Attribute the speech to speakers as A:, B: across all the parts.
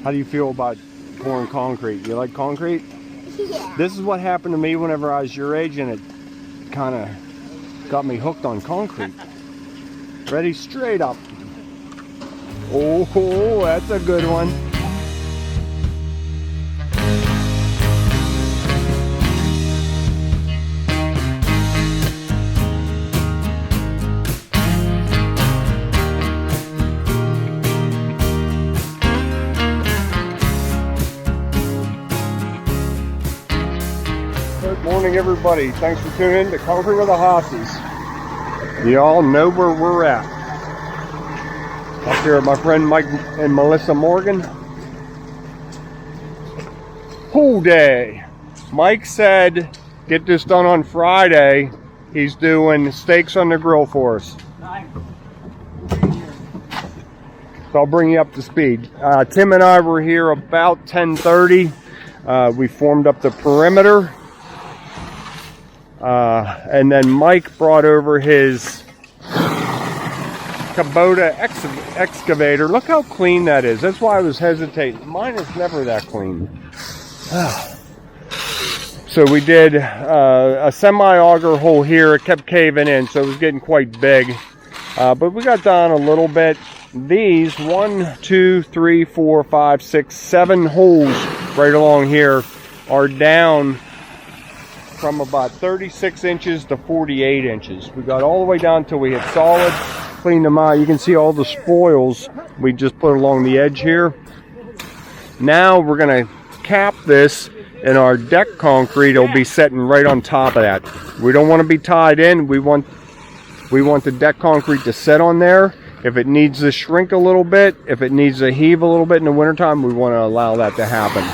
A: How do you feel about pouring concrete? You like concrete?
B: Yeah.
A: This is what happened to me whenever I was your age, and it kind of got me hooked on concrete. Ready? Straight up. Oh, that's a good one. Good morning, everybody. Thanks for tuning in to Concrete with the Hossies. You all know where we're at. Up here with my friend Mike and Melissa Morgan. Pool day. Mike said, get this done on Friday. He's doing steaks on the grill for us. So I'll bring you up to speed. Tim and I were here about 10:30. We formed up the perimeter. And then Mike brought over his Kubota excavator. Look how clean that is. That's why I was hesitating. Mine is never that clean. So we did a semi-auger hole here. It kept caving in, so it was getting quite big. But we got down a little bit. These 1, 2, 3, 4, 5, 6, 7 holes right along here are down from about 36 inches to 48 inches. We got all the way down till we hit solid, cleaned them out. You can see all the spoils we just put along the edge here. Now we're gonna cap this, and our deck concrete will be sitting right on top of that. We don't want to be tied in. We want the deck concrete to sit on there. If it needs to shrink a little bit, if it needs to heave a little bit in the wintertime, we want to allow that to happen.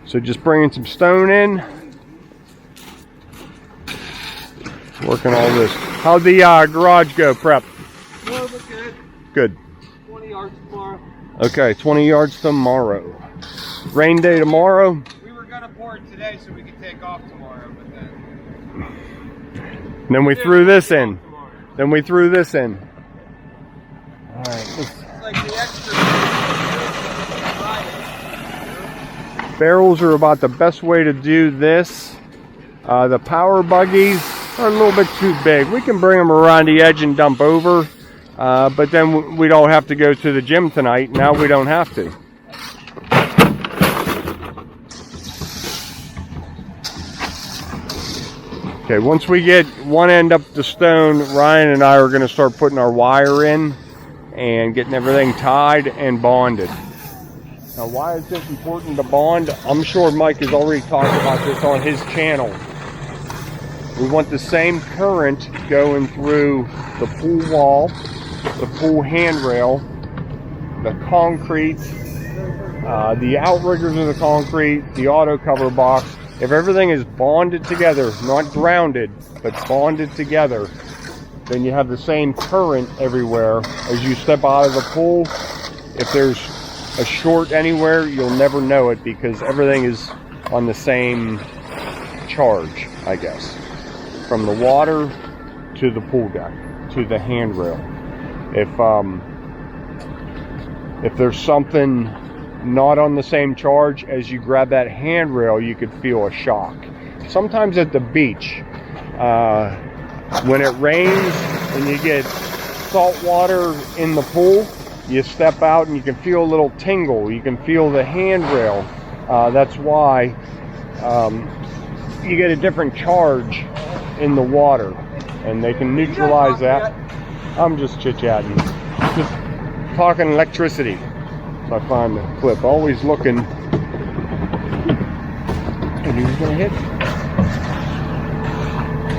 A: So just bringing some stone in. Working all this. How'd the garage go, prep?
C: Well, it looked good.
A: Good.
C: 20 yards tomorrow.
A: Okay, 20 yards tomorrow. Rain day tomorrow.
C: We were going to pour it today so we could take off tomorrow, but
A: Then we threw this in. Then we threw this in. All right.
C: it's like the extra
A: Barrels are about the best way to do this. The power buggies are a little bit too big. We can bring them around the edge and dump over, but then we don't have to go to the gym tonight. Now we don't have to. Okay, once we get one end up the stone, Ryan and I are going to start putting our wire in and getting everything tied and bonded. Now, why is this important to bond? I'm sure Mike has already talked about this on his channel. We want the same current going through the pool wall, the pool handrail, the concrete, the outriggers of the concrete, the auto cover box. If everything is bonded together, not grounded, but bonded together, then you have the same current everywhere. As you step out of the pool, if there's a short anywhere, you'll never know it because everything is on the same charge, I guess. From the water to the pool deck, to the handrail. If there's something not on the same charge, as you grab that handrail, you could feel a shock. Sometimes at the beach, when it rains and you get salt water in the pool, you step out and you can feel a little tingle. You can feel the handrail. That's why you get a different charge in the water, and they can neutralize that. I'm just chit-chatting, just talking electricity. So I find the clip, always looking. And he was gonna hit.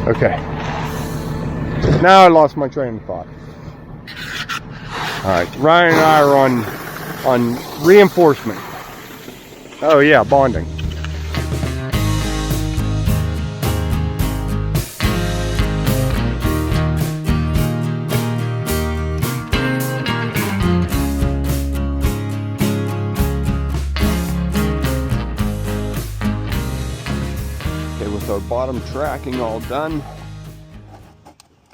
A: Okay. Now I lost my train of thought. All right, Ryan and I are on reinforcement. Oh yeah, bonding. Okay, with our bottom tracking all done,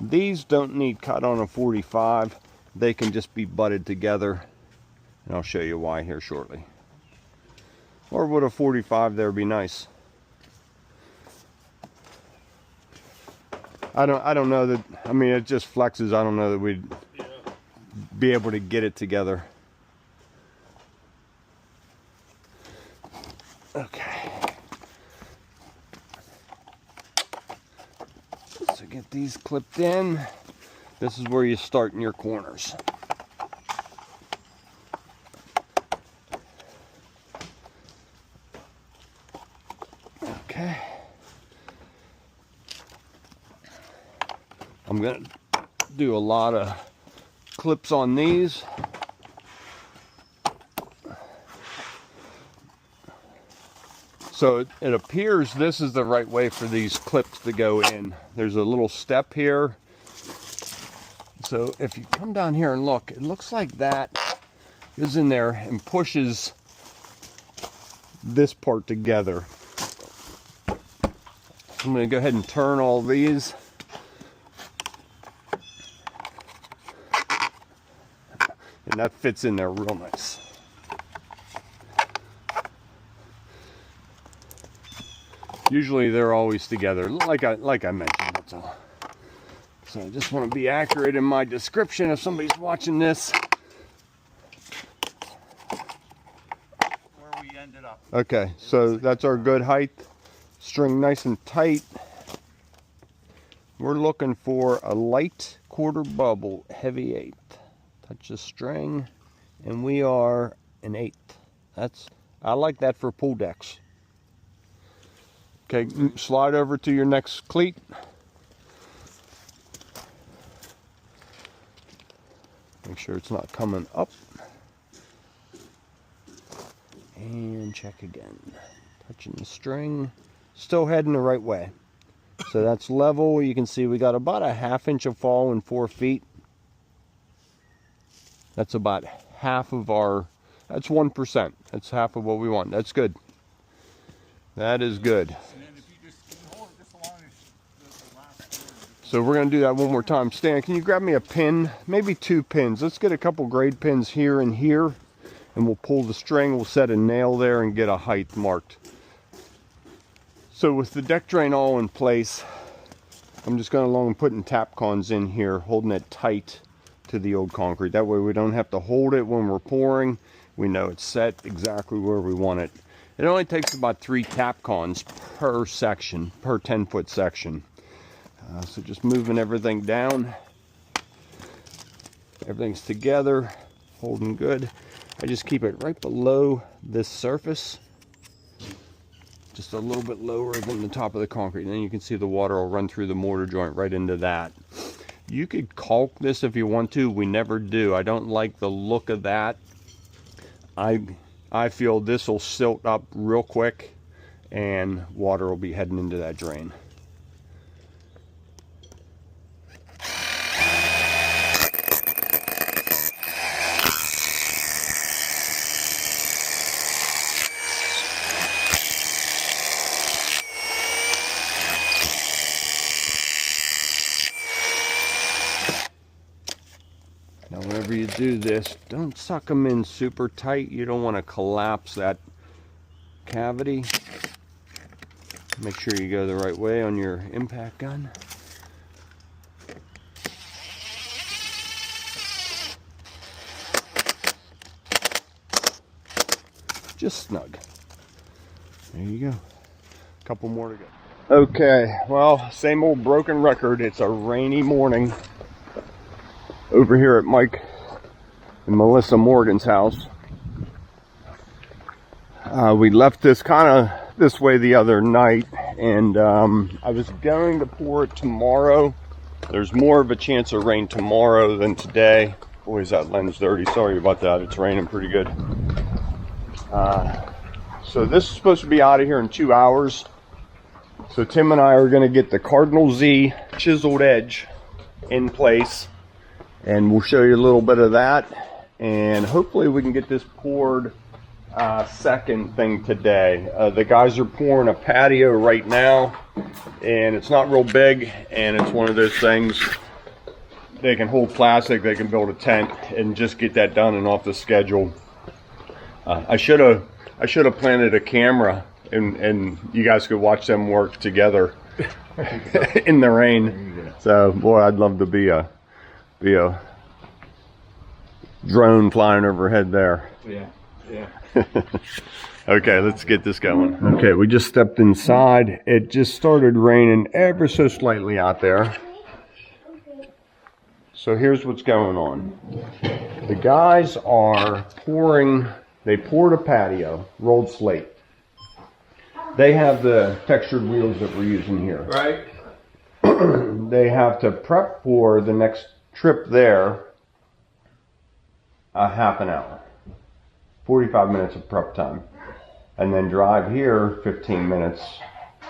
A: these don't need cut on a 45. They can just be butted together And I'll show you why here shortly. Or would a 45 there be nice? I don't know that, I mean, it just flexes. I don't know that we'd be able to get it together. Okay. So get these clipped in. This is where you start in your corners. Okay. I'm going to do a lot of clips on these. So it appears this is the right way for these clips to go in. There's a little step here. So if you come down here and look, it looks like that is in there and pushes this part together. I'm going to go ahead and turn all these. And that fits in there real nice. Usually they're always together, like I mentioned, that's all. So I just want to be accurate in my description if somebody's watching this.
C: Where we ended up.
A: Okay, so that's our good height. String nice and tight. We're looking for a light quarter bubble, heavy 8. Touch the string, and we are an 8. I like that for pool decks. Okay, slide over to your next cleat. Make sure it's not coming up. And check again. Touching the string. Still heading the right way. So that's level. You can see we got about a 1/2 inch of fall in 4 feet. That's about half of our, that's 1%. That's half of what we want. That's good. That is good. So we're going to do that one more time. Stan, can you grab me a pin? Maybe 2 pins. Let's get a couple grade pins here and here. And we'll pull the string. We'll set a nail there and get a height marked. So with the deck drain all in place, I'm just going along and putting Tapcons in here, holding it tight to the old concrete. That way we don't have to hold it when we're pouring. We know it's set exactly where we want it. It only takes about 3 Tapcons per section, per 10-foot section. So just moving everything down. Everything's together, holding good. I just keep it right below this surface. Just a little bit lower than the top of the concrete. And then you can see the water will run through the mortar joint right into that. You could caulk this if you want to. We never do. I don't like the look of that. I feel this will silt up real quick and water will be heading into that drain. Now whenever you do this, don't suck them in super tight. You don't want to collapse that cavity. Make sure you go the right way on your impact gun. Just snug. There you go. A couple more to go. Okay, well, same old broken record. It's a rainy morning over here at Mike and Melissa Morgan's house. We left this kind of this way the other night, and I was going to pour it tomorrow. There's more of a chance of rain tomorrow than today. Boy, is that lens dirty. Sorry about that. It's raining pretty good. So this is supposed to be out of here in 2 hours. So Tim and I are going to get the Cardinal Z chiseled edge in place, and we'll show you a little bit of that, and hopefully we can get this poured second thing today. The guys are pouring a patio right now, and it's not real big, and it's one of those things they can hold plastic, they can build a tent and just get that done and off the schedule. I should have planted a camera and you guys could watch them work together in the rain. So boy, I'd love to be a drone flying overhead there.
C: Yeah.
A: Okay, let's get this going. Okay, we just stepped inside. It just started raining ever so slightly out there. So here's what's going on. The guys are pouring, they poured a patio, rolled slate. They have the textured wheels that we're using here.
C: Right.
A: They have to prep for the next trip there a half an hour. 45 minutes of prep time. And then drive here 15 minutes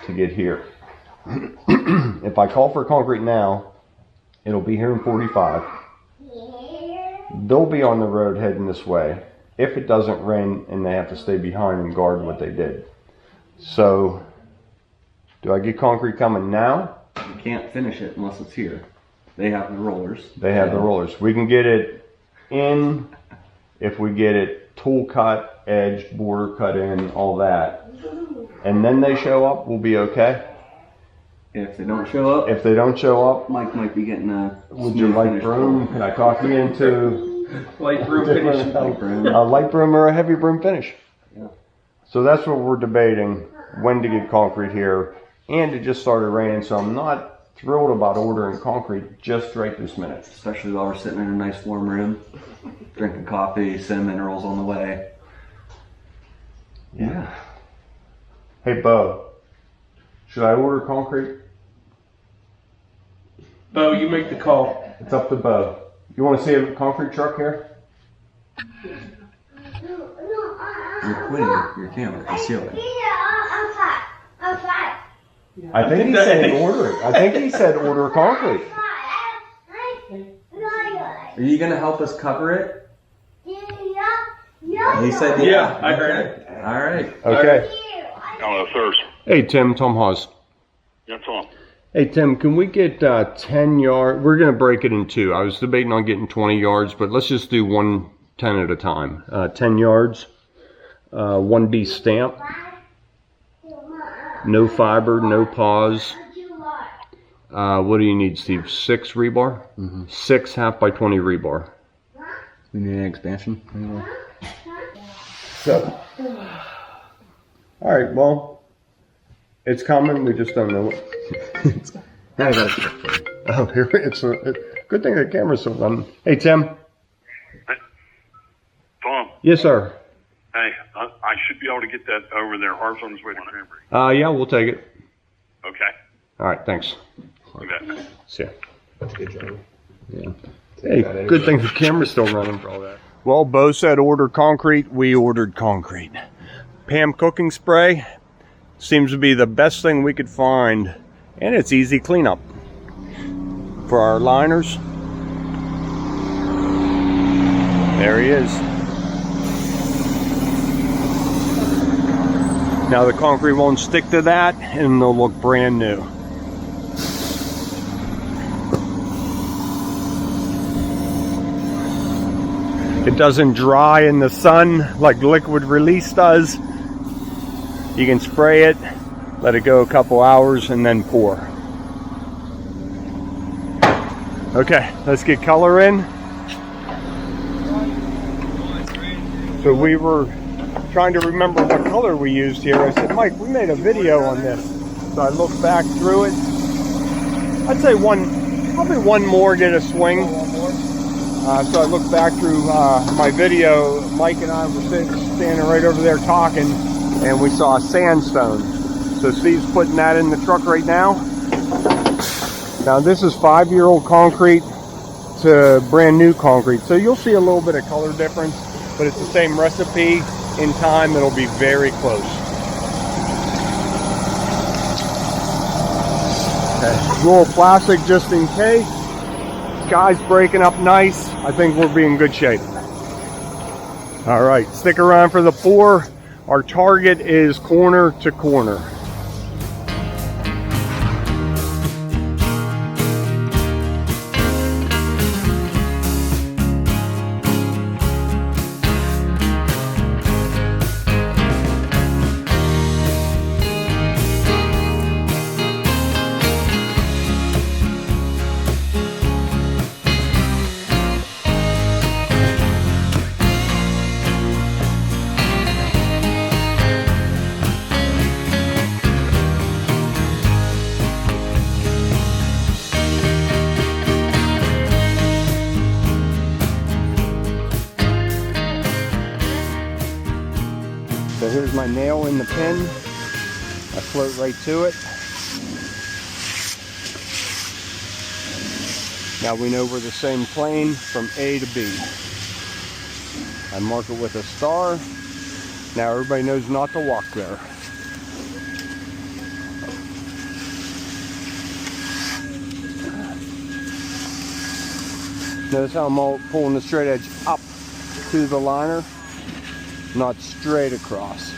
A: to get here. If I call for concrete now, it'll be here in 45. They'll be on the road heading this way if it doesn't rain and they have to stay behind and guard what they did. So, do I get concrete coming now?
B: You can't finish it unless it's here. They have the rollers.
A: They have the rollers. We can get it in if we get it tool cut, edge, border cut in, all that. And then they show up, we'll be okay.
B: If they don't show up,
A: If they don't show up,
B: Mike might be getting a
A: would you like broom? Can I talk you into
C: Light broom finish.
A: a light broom or a heavy broom finish?
B: Yeah.
A: So that's what we're debating, when to get concrete here. And it just started raining, so I'm not thrilled about ordering concrete just right this minute.
B: Especially while we're sitting in a nice warm room, drinking coffee, cinnamon rolls on the way. Yeah.
A: Hey, Bo, should I order concrete?
C: Bo, you make the call.
A: It's up to Bo. You want to see a concrete truck here?
B: You're quitting your camera. Conceal it.
A: I think he said order it. I think he said order concrete.
B: Are you gonna help us cover it? He said
C: Yeah, I heard it.
B: All right.
A: Okay.
D: Hello, first.
A: Hey, Tim, Tom Hawes.
D: That's all.
A: Hey, Tim, can we get 10 yards? We're going to break it in two. I was debating on getting 20 yards, but let's just do 10 at a time. 10 yards, 1B stamp, no fiber, no pause. What do you need, Steve? 6 rebar? 6 half by 20 rebar.
B: We need an expansion. Anyway.
A: So, all right, well, it's coming. We just don't know it.
B: Now I gotta
A: Oh, here it's good thing the camera's still running. Hey, Tim.
D: Tom,
A: Yes, sir.
D: hey, I should be able to get that over there. Harv's on his way to Cranberry.
A: Yeah, we'll take it.
D: Okay.
A: All right, thanks.
D: You bet.
A: See ya.
B: That's a good job.
A: Yeah. Hey, good thing the camera's still running for all that. Well, Bo said order concrete. We ordered concrete. Pam cooking spray seems to be the best thing we could find, and it's easy cleanup for our liners. There he is. Now the concrete won't stick to that, and they'll look brand new. It doesn't dry in the sun like liquid release does. You can spray it, let it go a couple hours, and then pour. Okay, let's get color in. So we were trying to remember what color we used here. I said, Mike, we made a video on this. So I looked back through it. I'd say probably one more get a swing. So I looked back through my video. Mike and I were standing right over there talking, and we saw a sandstone. So Steve's putting that in the truck right now. Now this is 5-year-old concrete to brand new concrete. So you'll see a little bit of color difference, but it's the same recipe. In time, it'll be very close. Okay. Roll of plastic just in case. Sky's breaking up nice. I think we'll be in good shape. All right, stick around for the pour. Our target is corner to corner. Here's my nail in the pin. I float right to it. Now we know we're the same plane from A to B. I mark it with a star. Now everybody knows not to walk there. Notice how I'm all pulling the straight edge up to the liner, not straight across,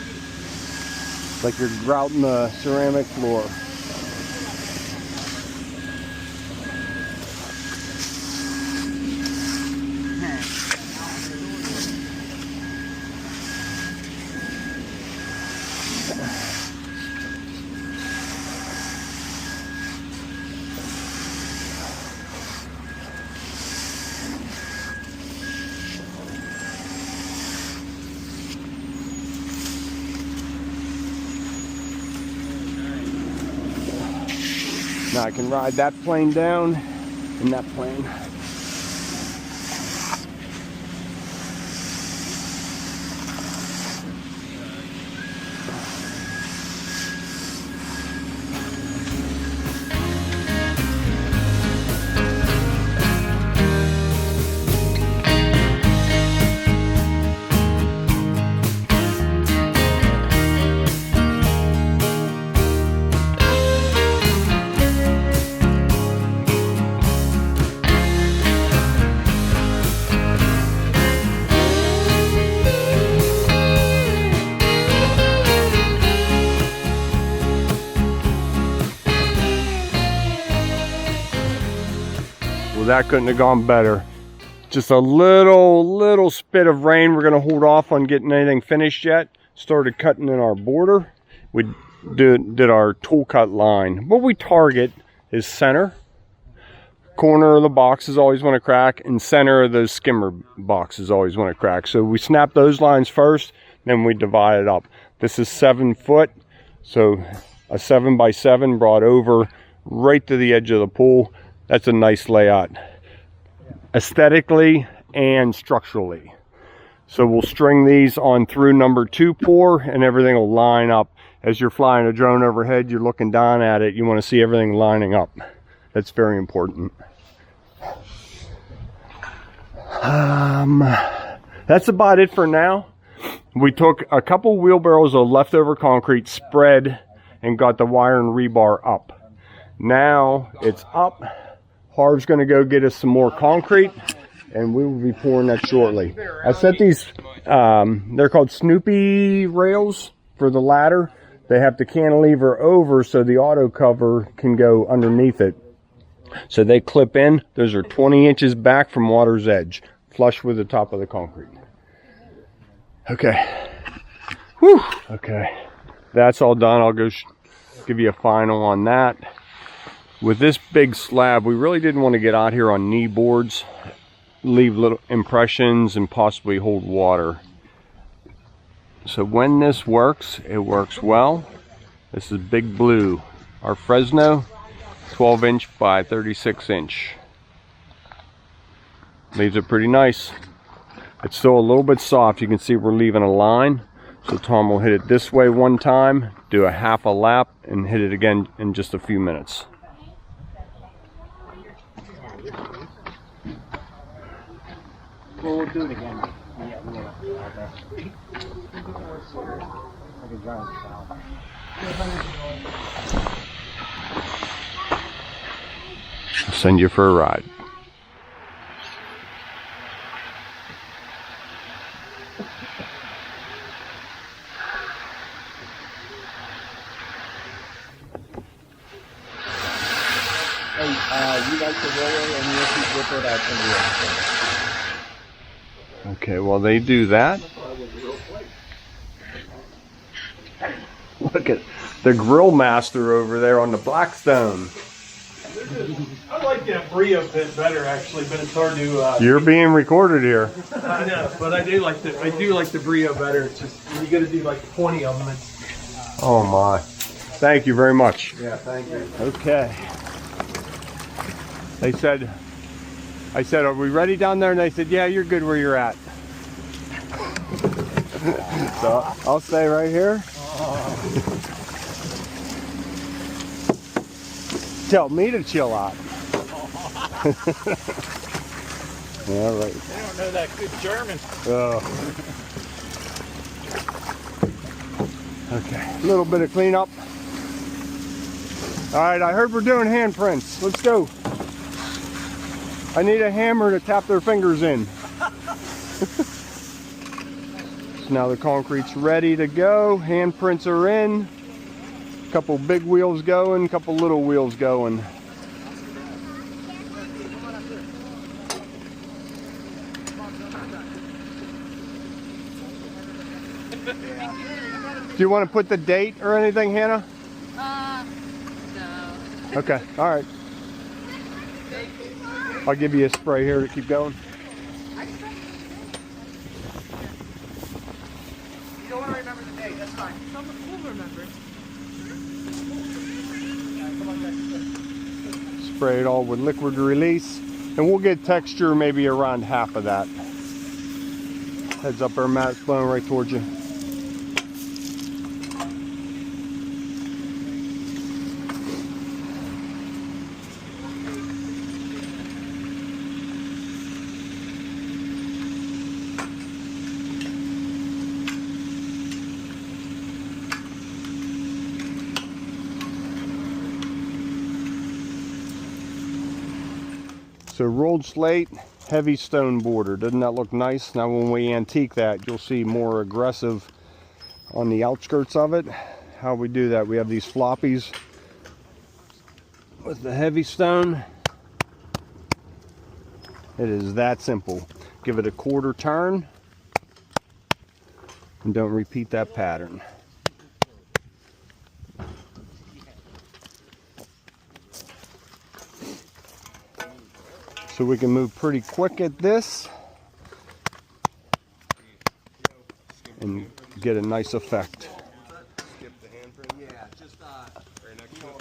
A: like you're grouting the ceramic floor. Now I can ride that plane down and that plane. Well, that couldn't have gone better. Just a little spit of rain. We're gonna hold off on getting anything finished yet. Started cutting in our border. We did our tool cut line. What we target is center. Corner of the boxes always want to crack, and center of those skimmer boxes always want to crack. So we snap those lines first, then we divide it up. This is 7 foot, so a 7 by 7 brought over right to the edge of the pool. That's a nice layout, aesthetically and structurally. So we'll string these on through number 2 pour, and everything will line up. As you're flying a drone overhead, you're looking down at it, you want to see everything lining up. That's very important. That's about it for now. We took a couple wheelbarrows of leftover concrete, spread, and got the wire and rebar up. Now it's up. Harv's going to go get us some more concrete, and we will be pouring that shortly. I set these, they're called Snoopy rails for the ladder. They have the cantilever over so the auto cover can go underneath it. So they clip in. Those are 20 inches back from water's edge, flush with the top of the concrete. Okay. Whew. Okay. That's all done. I'll go give you a final on that. With this big slab, we really didn't want to get out here on knee boards, leave little impressions, and possibly hold water. So when this works, it works well. This is Big Blue, our Fresno, 12 inch by 36 inch. Leaves it pretty nice. It's still a little bit soft. You can see we're leaving a line. So Tom will hit it this way one time, do a half a lap, and hit it again in just a few minutes.
E: We'll do it again.
A: I'll send you for a ride.
E: You like the roller and you'll keep with it out in the
A: Okay, well they do that. Look at the grill master over there on the Blackstone.
C: I like that Brio pit better actually, but it's hard to.
A: You're being recorded here.
C: I know, but I do like the Brio better. It's just you got to do like 20 of them.
A: Oh my! Thank you very much.
C: Yeah, thank you.
A: Okay. They said, I said, are we ready down there? And they said, yeah, you're good where you're at. So I'll stay right here. Tell me to chill out. All right.
E: They don't know that good German.
A: Okay, a little bit of cleanup. All right, I heard we're doing handprints. Let's go. I need a hammer to tap their fingers in. So now the concrete's ready to go. Handprints are in. A couple big wheels going, a couple little wheels going. Do you want to put the date or anything, Hannah?
F: No.
A: Okay, all right. I'll give you a spray here to keep going.
E: You don't want to remember the date, that's fine.
F: Someone will remember.
A: Spray it all with liquid release, and we'll get texture maybe around half of that. Heads up, our mat's flowing right towards you. So rolled slate, heavy stone border. Doesn't that look nice? Now when we antique that, you'll see more aggressive on the outskirts of it. How we do that, we have these floppies with the heavy stone. It is that simple. Give it a quarter turn and don't repeat that pattern. So we can move pretty quick at this and get a nice effect.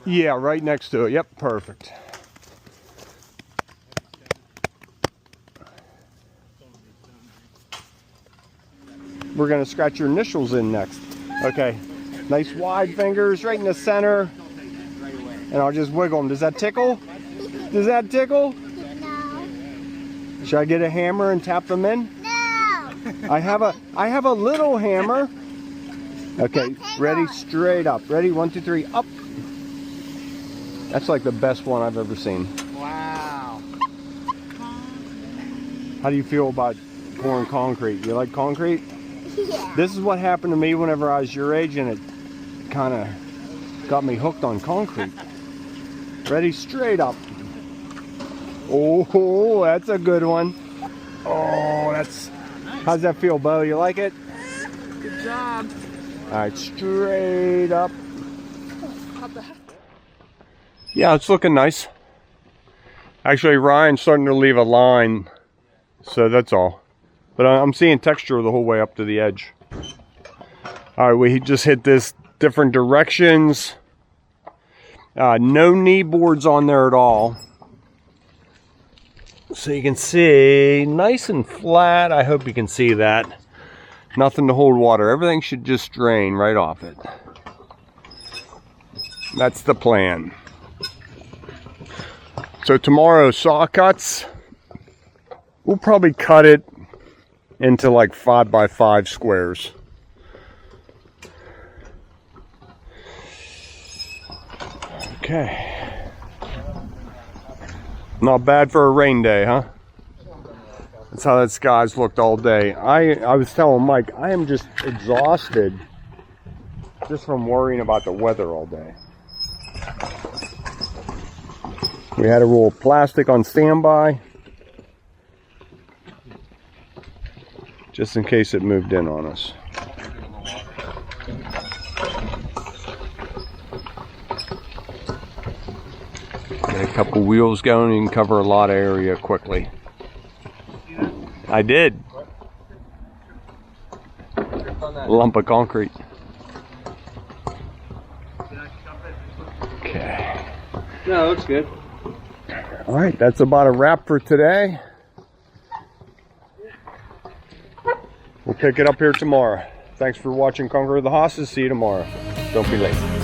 A: Yeah, right next to it. Yep, perfect. We're going to scratch your initials in next. Okay, nice wide fingers right in the center. And I'll just wiggle them. Does that tickle? Does that tickle? Should I get a hammer and tap them in?
G: No.
A: I have a little hammer. Okay, ready, straight up. Ready, 1, 2, 3, up. That's like the best one I've ever seen.
E: Wow.
A: How do you feel about pouring concrete? You like concrete?
G: Yeah.
A: This is what happened to me whenever I was your age, and it kind of got me hooked on concrete. Ready, straight up. Oh, that's a good one. Oh, that's... How's that feel, Bo? You like it?
F: Good job.
A: All right, straight up. Yeah, it's looking nice. Actually, Ryan's starting to leave a line, so that's all. But I'm seeing texture the whole way up to the edge. All right, we just hit this different directions. No knee boards on there at all. So you can see, nice and flat. I hope you can see that. Nothing to hold water. Everything should just drain right off it. That's the plan. So tomorrow, saw cuts. We'll probably cut it into like 5x5 squares. Okay. Not bad for a rain day, huh? That's how that sky's looked all day. I was telling Mike, I am just exhausted just from worrying about the weather all day. We had a roll of plastic on standby, just in case it moved in on us. Get a couple wheels going, you can cover a lot of area quickly. I did. Lump of concrete. Okay.
E: No, it looks good.
A: All right, that's about a wrap for today. We'll pick it up here tomorrow. Thanks for watching Conquer the Hosses. See you tomorrow. Don't be late.